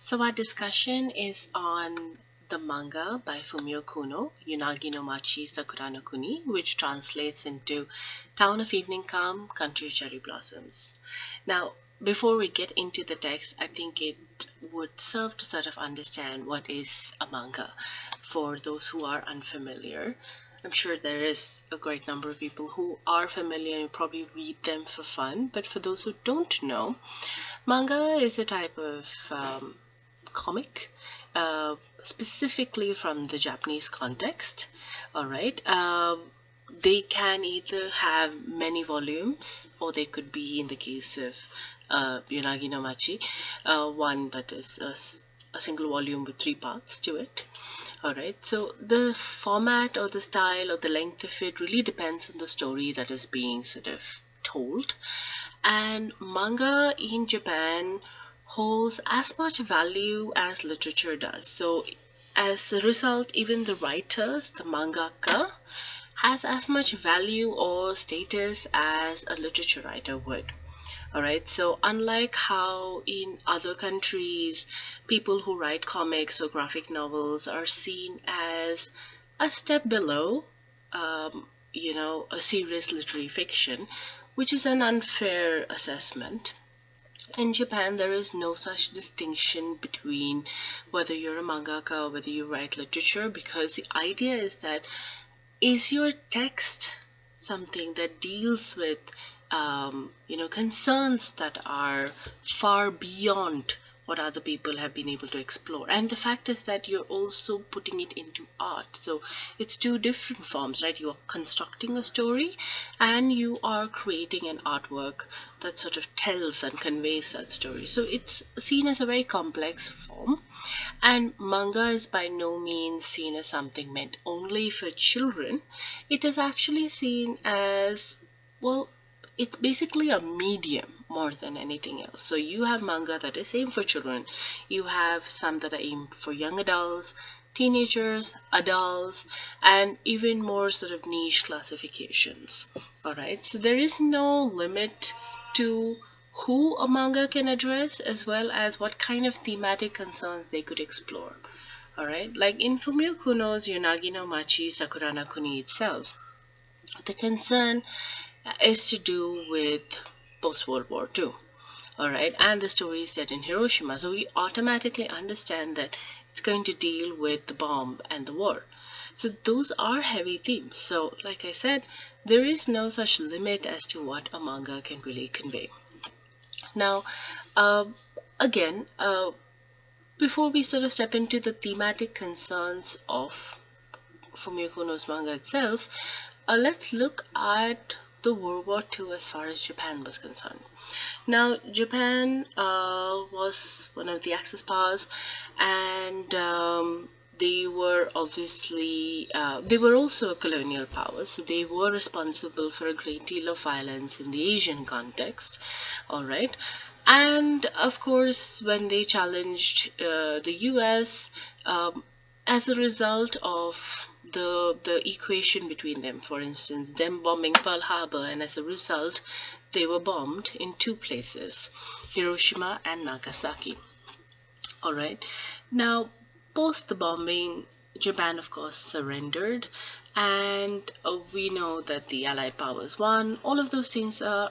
So our discussion is on the manga by Fumiyo Kouno, Yunagi no Machi Sakura no Kuni, which translates into Town of Evening Calm, Country of Cherry Blossoms. Now, before we get into the text, I think it would serve to sort of understand what is a manga for those who are unfamiliar. I'm sure there is a great number of people who are familiar and probably read them for fun, but for those who don't know, manga is a type of comic, specifically from the Japanese context. All right. They can either have many volumes, or they could be, in the case of Yunagi no Machi, one that is a single volume with three parts to it. All right. So the format or the style or the length of it really depends on the story that is being sort of told. And manga in Japan holds as much value as literature does. So, as a result, even the writers, the mangaka, has as much value or status as a literature writer would. Alright, so unlike how in other countries people who write comics or graphic novels are seen as a step below, a serious literary fiction, which is an unfair assessment. In Japan, there is no such distinction between whether you're a mangaka or whether you write literature, because the idea is that, is your text something that deals with concerns that are far beyond what other people have been able to explore. And the fact is that you're also putting it into art. So it's two different forms, right? You are constructing a story and you are creating an artwork that sort of tells and conveys that story. So it's seen as a very complex form. And manga is by no means seen as something meant only for children. It is actually seen as, well, it's basically a medium more than anything else. So you have manga that is aimed for children. You have some that are aimed for young adults, teenagers, adults, and even more sort of niche classifications. All right. So there is no limit to who a manga can address, as well as what kind of thematic concerns they could explore. All right. Like in Fumiyo Kouno's Yunagi no Machi Sakura no Kuni itself, the concern is to do with post-World War II. All right, and the story is set in Hiroshima, so we automatically understand that it's going to deal with the bomb and the war. So those are heavy themes. So, like I said, there is no such limit as to what a manga can really convey. Now, again, before we sort of step into the thematic concerns of Fumiyo Kouno's manga itself, let's look at the World War II as far as Japan was concerned. Now, Japan was one of the Axis powers, and they were obviously, they were also a colonial power, so they were responsible for a great deal of violence in the Asian context, all right? And of course, when they challenged the US, as a result of the equation between them, for instance, them bombing Pearl Harbor, and as a result, they were bombed in two places, Hiroshima and Nagasaki. All right. Now, post the bombing, Japan, of course, surrendered, and we know that the Allied powers won. All of those things are,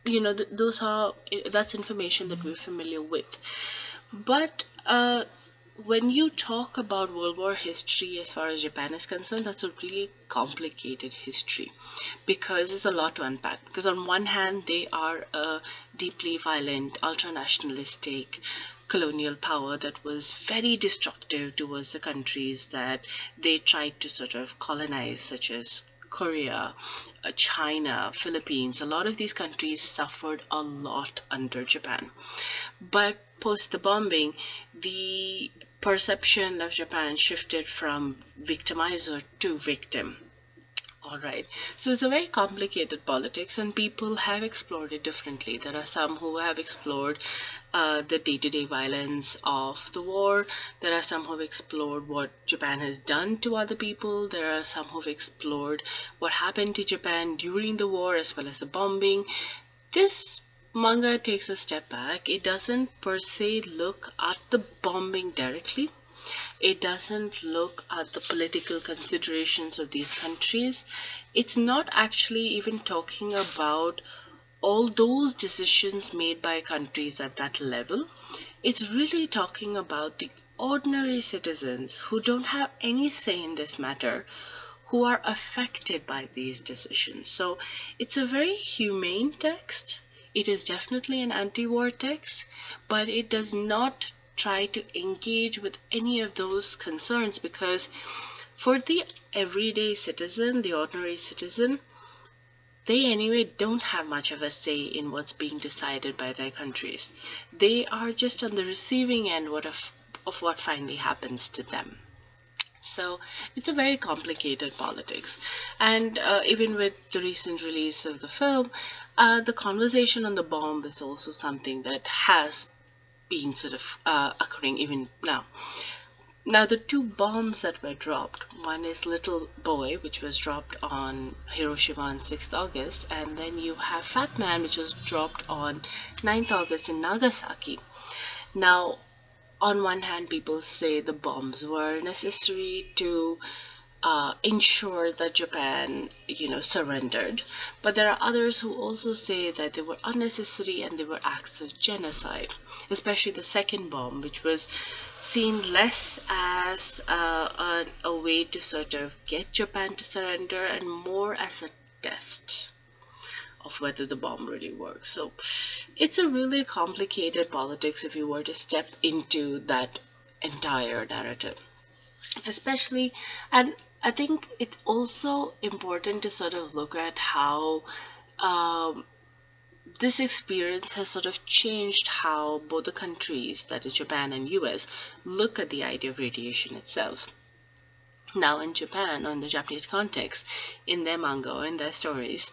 that's information that we're familiar with. But when you talk about World War history as far as Japan is concerned, that's a really complicated history, because there's a lot to unpack. Because on one hand, they are a deeply violent, ultra-nationalistic colonial power that was very destructive towards the countries that they tried to sort of colonize, such as Korea, China, Philippines. A lot of these countries suffered a lot under Japan. But post the bombing, the perception of Japan shifted from victimizer to victim. All right. So it's a very complicated politics, and people have explored it differently. There are some who have explored the day-to-day violence of the war. There are some who have explored what Japan has done to other people. There are some who have explored what happened to Japan during the war, as well as the bombing. This manga takes a step back. It doesn't per se look at the bombing directly. It doesn't look at the political considerations of these countries. It's not actually even talking about all those decisions made by countries at that level. It's really talking about the ordinary citizens who don't have any say in this matter, who are affected by these decisions. So it's a very humane text. It is definitely an anti-war text, but it does not try to engage with any of those concerns, because for the everyday citizen, the ordinary citizen, they anyway don't have much of a say in what's being decided by their countries. They are just on the receiving end of what finally happens to them. So it's a very complicated politics. And even with the recent release of the film, the conversation on the bomb is also something that has been sort of occurring even now. Now, the two bombs that were dropped, one is Little Boy, which was dropped on Hiroshima on 6th August, and then you have Fat Man, which was dropped on 9th August in Nagasaki. Now, on one hand, people say the bombs were necessary to ensure that Japan, surrendered. But there are others who also say that they were unnecessary and they were acts of genocide, especially the second bomb, which was seen less as a way to sort of get Japan to surrender and more as a test of whether the bomb really works. So it's a really complicated politics if you were to step into that entire narrative. Especially, and I think it's also important to sort of look at how this experience has sort of changed how both the countries, that is Japan and US, look at the idea of radiation itself. Now in Japan, or in the Japanese context, in their manga or in their stories,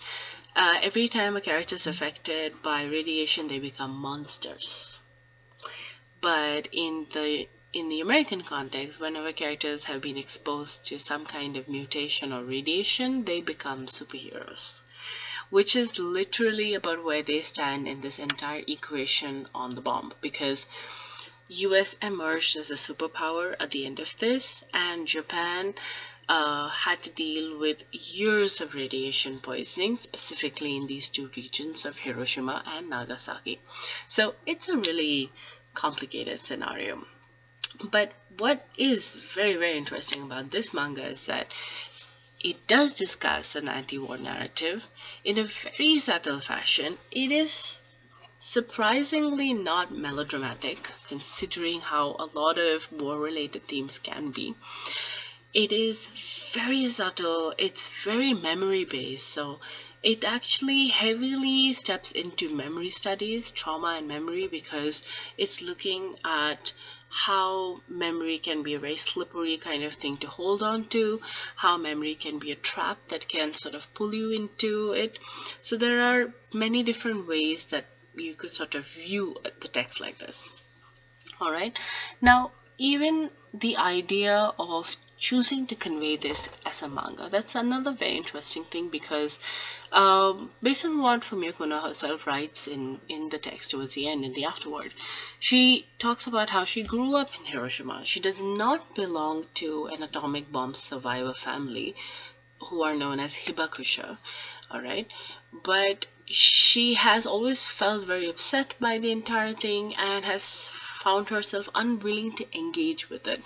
every time a character is affected by radiation, they become monsters. But in the American context, whenever characters have been exposed to some kind of mutation or radiation, they become superheroes, which is literally about where they stand in this entire equation on the bomb, because US emerged as a superpower at the end of this, and Japan had to deal with years of radiation poisoning, specifically in these two regions of Hiroshima and Nagasaki. So it's a really complicated scenario. But what is very, very interesting about this manga is that it does discuss an anti-war narrative in a very subtle fashion. It is surprisingly not melodramatic, considering how a lot of war-related themes can be. It is very subtle, it's very memory-based, so it actually heavily steps into memory studies, trauma and memory, because it's looking at how memory can be a very slippery kind of thing to hold on to, how memory can be a trap that can sort of pull you into it. So there are many different ways that you could sort of view the text like this. All right. Now, even the idea of choosing to convey this as a manga, that's another very interesting thing, because based on what Fumiyo Kouno herself writes in the text towards the end, in the afterword, she talks about how she grew up in Hiroshima. She does not belong to an atomic bomb survivor family who are known as hibakusha, all right? But she has always felt very upset by the entire thing and has found herself unwilling to engage with it.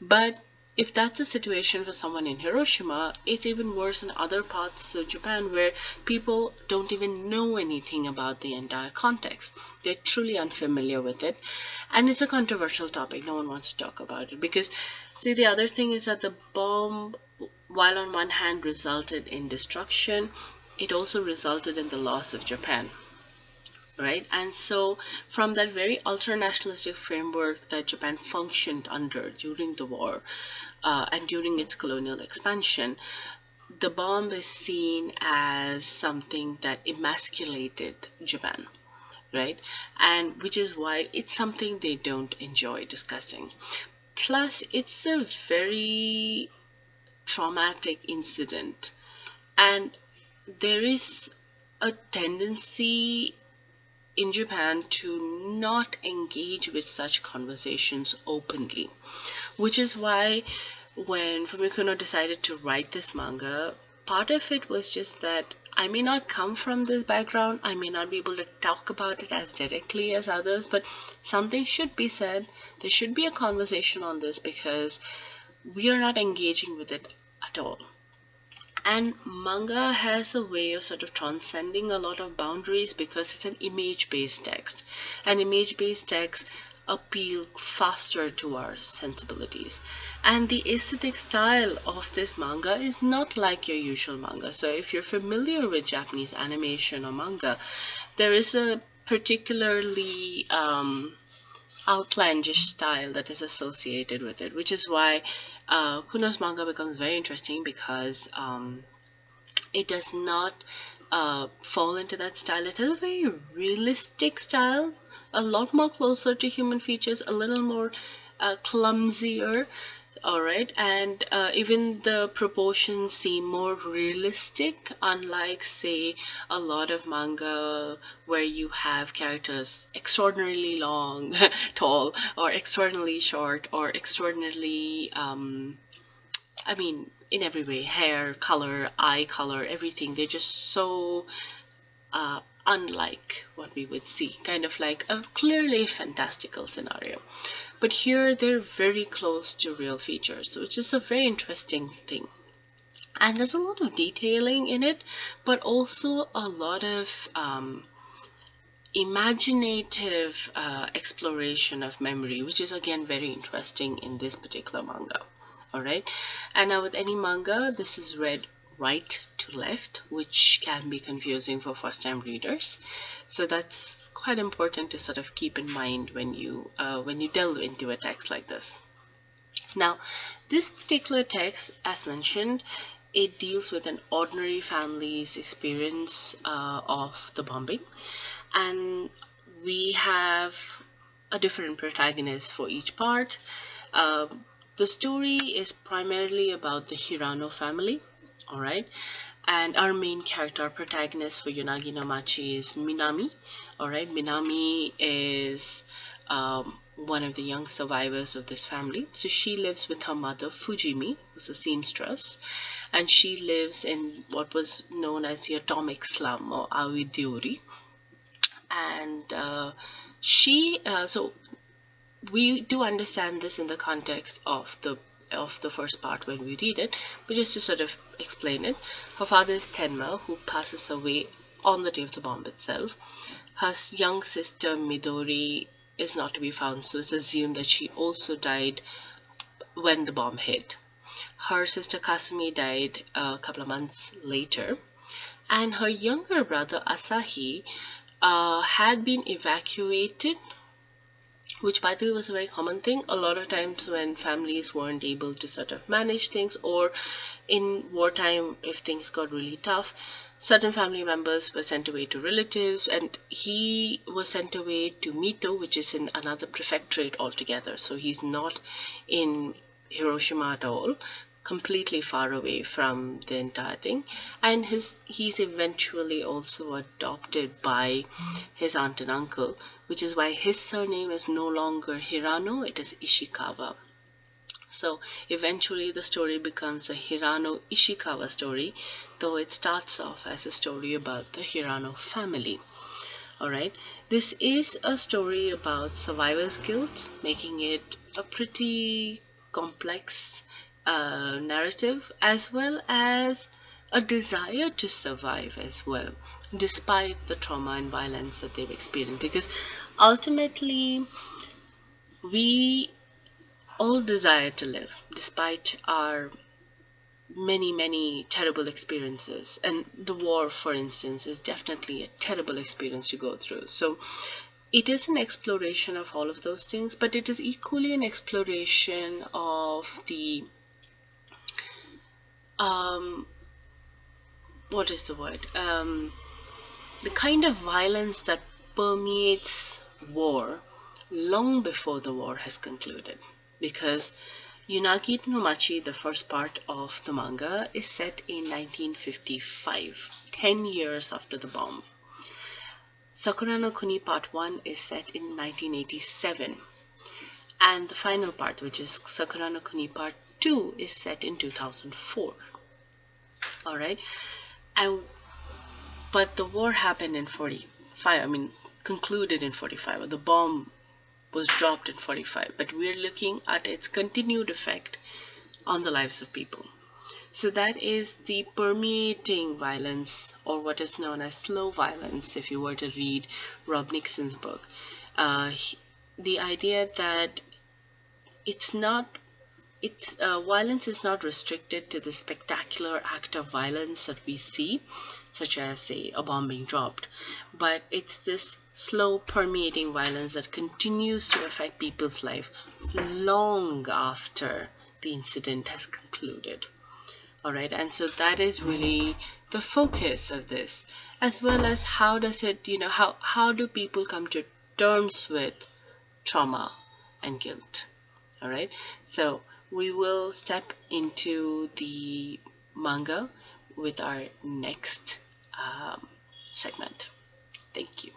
But if that's the situation for someone in Hiroshima, it's even worse in other parts of Japan where people don't even know anything about the entire context. They're truly unfamiliar with it. And it's a controversial topic. No one wants to talk about it. Because, see, the other thing is that the bomb, while on one hand resulted in destruction, it also resulted in the loss of Japan. Right? And so from that very ultra-nationalistic framework that Japan functioned under during the war and during its colonial expansion, the bomb is seen as something that emasculated Japan, right? And which is why it's something they don't enjoy discussing. Plus, it's a very traumatic incident, and there is a tendency in Japan to not engage with such conversations openly, which is why when Fumiyo Kouno decided to write this manga, part of it was just that I may not come from this background, I may not be able to talk about it as directly as others, but something should be said. There should be a conversation on this because we are not engaging with it at all. And manga has a way of sort of transcending a lot of boundaries because it's an image-based text. And image-based texts appeal faster to our sensibilities. And the aesthetic style of this manga is not like your usual manga. So if you're familiar with Japanese animation or manga, there is a particularly outlandish style that is associated with it, which is why Kuno's manga becomes very interesting because it does not fall into that style. It has a very realistic style, a lot more closer to human features, a little more clumsier, alright, and even the proportions seem more realistic, unlike, say, a lot of manga where you have characters extraordinarily long, tall, or extraordinarily short, or extraordinarily, I mean, in every way, hair, color, eye color, everything. They're just so unlike what we would see, kind of like a clearly fantastical scenario. But here they're very close to real features, which is a very interesting thing. And there's a lot of detailing in it, but also a lot of imaginative exploration of memory, which is again very interesting in this particular manga. Alright, and now with any manga, this is read right to left, which can be confusing for first-time readers. So that's quite important to sort of keep in mind when you delve into a text like this. Now, this particular text, as mentioned, it deals with an ordinary family's experience of the bombing, and we have a different protagonist for each part. The story is primarily about the Hirano family, alright, and our main character, protagonist for Yunagi no Machi is Minami, alright. Minami is one of the young survivors of this family. So she lives with her mother, Fujimi, who's a seamstress, and she lives in what was known as the atomic slum, or Aoideori. And so we do understand this in the context of the first part when we read it, but just to sort of explain it, her father is Tenma, who passes away on the day of the bomb itself. Her young sister Midori is not to be found, so it's assumed that she also died when the bomb hit. Her sister Kasumi died a couple of months later, and her younger brother Asahi had been evacuated, which by the way was a very common thing. A lot of times when families weren't able to sort of manage things, or in wartime if things got really tough, certain family members were sent away to relatives, and he was sent away to Mito, which is in another prefectorate altogether. So he's not in Hiroshima at all, completely far away from the entire thing. And he's eventually also adopted by his aunt and uncle, which is why his surname is no longer Hirano, it is Ishikawa. So eventually the story becomes a Hirano Ishikawa story, though it starts off as a story about the Hirano family. Alright, this is a story about survivor's guilt, making it a pretty complex narrative, as well as a desire to survive as well, despite the trauma and violence that they've experienced. Because ultimately, we all desire to live, despite our many terrible experiences. And the war, for instance, is definitely a terrible experience to go through. So it is an exploration of all of those things, but it is equally an exploration of the what is the word? The kind of violence that permeates war long before the war has concluded. Because Yunagi no Machi, the first part of the manga, is set in 1955, 10 years after the bomb. Sakura no Kuni Part 1 is set in 1987, and the final part, which is Sakura no Kuni Part 2, is set in 2004. Alright, and but the war happened in 45, I mean concluded in 45, or the bomb was dropped in 45, but we're looking at its continued effect on the lives of people. So that is the permeating violence, or what is known as slow violence, if you were to read Rob Nixon's book. The idea that violence is not restricted to the spectacular act of violence that we see, such as, say, a bomb being dropped, but it's this slow permeating violence that continues to affect people's life long after the incident has concluded. Alright, and so that is really the focus of this, as well as how does it, how do people come to terms with trauma and guilt. Alright, so we will step into the manga with our next segment. Thank you.